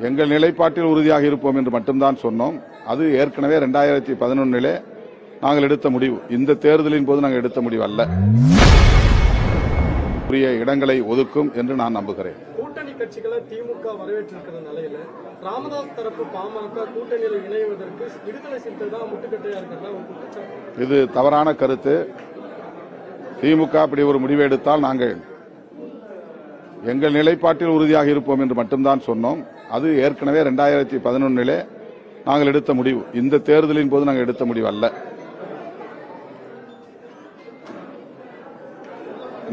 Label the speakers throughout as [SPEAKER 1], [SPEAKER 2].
[SPEAKER 1] எங்கள் நிலைப்பாட்டில் உறுதியாக இருப்போம் என்று மட்டும்தான் சொன்னோம். அது ஏற்கனவே 2011 நாங்கள் எடுத்த முடிவு. இந்த தேர்தலின் போது நாங்கள் எடுத்த முடிவு அல்ல. உரிய இடங்களை ஒதுக்கும் என்று நான் நம்புகிறேன்.
[SPEAKER 2] கூட்டணி கட்சிகளை திமுக வரவேற்றிருக்கிற நிலையில ராமதாஸ் தரப்பு பாமக கூட்டணியில் இணைவதற்கு விடுதலை சிறுத்தைகள் தான் முட்டுக்கட்டையா இருக்கிறதா ஒரு குற்றச்சாட்டு.
[SPEAKER 1] இது தவறான கருத்து. திமுக அப்படி ஒரு முடிவை எடுத்தால் நாங்கள் எங்கள் நிலைப்பாட்டில் உறுதியாக இருப்போம் என்று மட்டும்தான் சொன்னோம். அது ஏற்கனவே 2011 நாங்கள் எடுத்த முடிவு. இந்த தேர்தலின் போது நாங்கள் எடுத்த முடிவு அல்ல.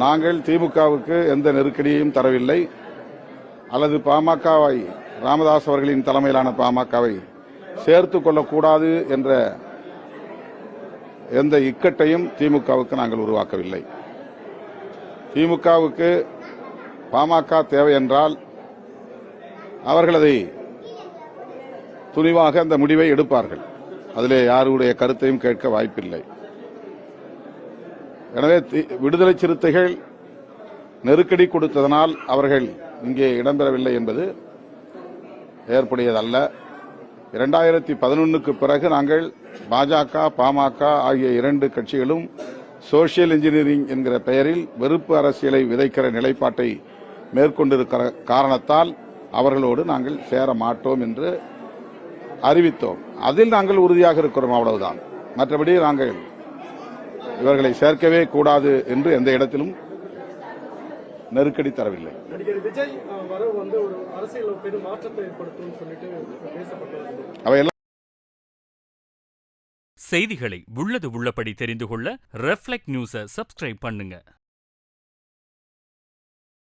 [SPEAKER 1] நாங்கள் திமுகவுக்கு எந்த நெருக்கடியையும் தரவில்லை, அல்லது பாமகவை, ராமதாஸ் அவர்களின் தலைமையிலான பாமகவை சேர்த்துக் கொள்ளக்கூடாது என்ற எந்த இக்கட்டையும் திமுகவுக்கு நாங்கள் உருவாக்கவில்லை. திமுகவுக்கு பாமக தேவை என்றால் அவர்கள் அதை துணிவாக அந்த முடிவை எடுப்பார்கள். அதிலே யாருடைய கருத்தையும் கேட்க வாய்ப்பில்லை. எனவே விடுதலை சிறுத்தைகள் நெருக்கடி கொடுத்ததனால் அவர்கள் இங்கே இடம்பெறவில்லை என்பது ஏற்புடையதல்ல. 2011க்கு பிறகு நாங்கள் பாஜக, பாமக ஆகிய இரண்டு கட்சிகளும் சோசியல் இன்ஜினியரிங் என்கிற பெயரில் வெறுப்பு அரசியலை விதைக்கிற நிலைப்பாட்டை மேற்கொண்டிருக்கிற காரணத்தால் அவர்களோடு நாங்கள் சேர மாட்டோம் என்று அறிவித்தோம். அதில் நாங்கள் உறுதியாக இருக்கிறோம், அவ்வளவுதான். மற்றபடி நாங்கள் இவர்களை சேர்க்கவே கூடாது என்று எந்த இடத்திலும் நெருக்கடி தரவில்லை.
[SPEAKER 2] நடிகர் விஜய் வரவு ஒரு அரசியல் பெரும் மாற்றத்தை ஏற்படுத்தும் சொல்லிட்டு பேசப்பட்டது.
[SPEAKER 1] அவையெல்லாம்
[SPEAKER 3] செய்திகளை உள்ளது உள்ளபடி தெரிந்து கொள்ள ரெஃப்ளெக்ட் நியூஸை சப்ஸ்கிரைப் பண்ணுங்க.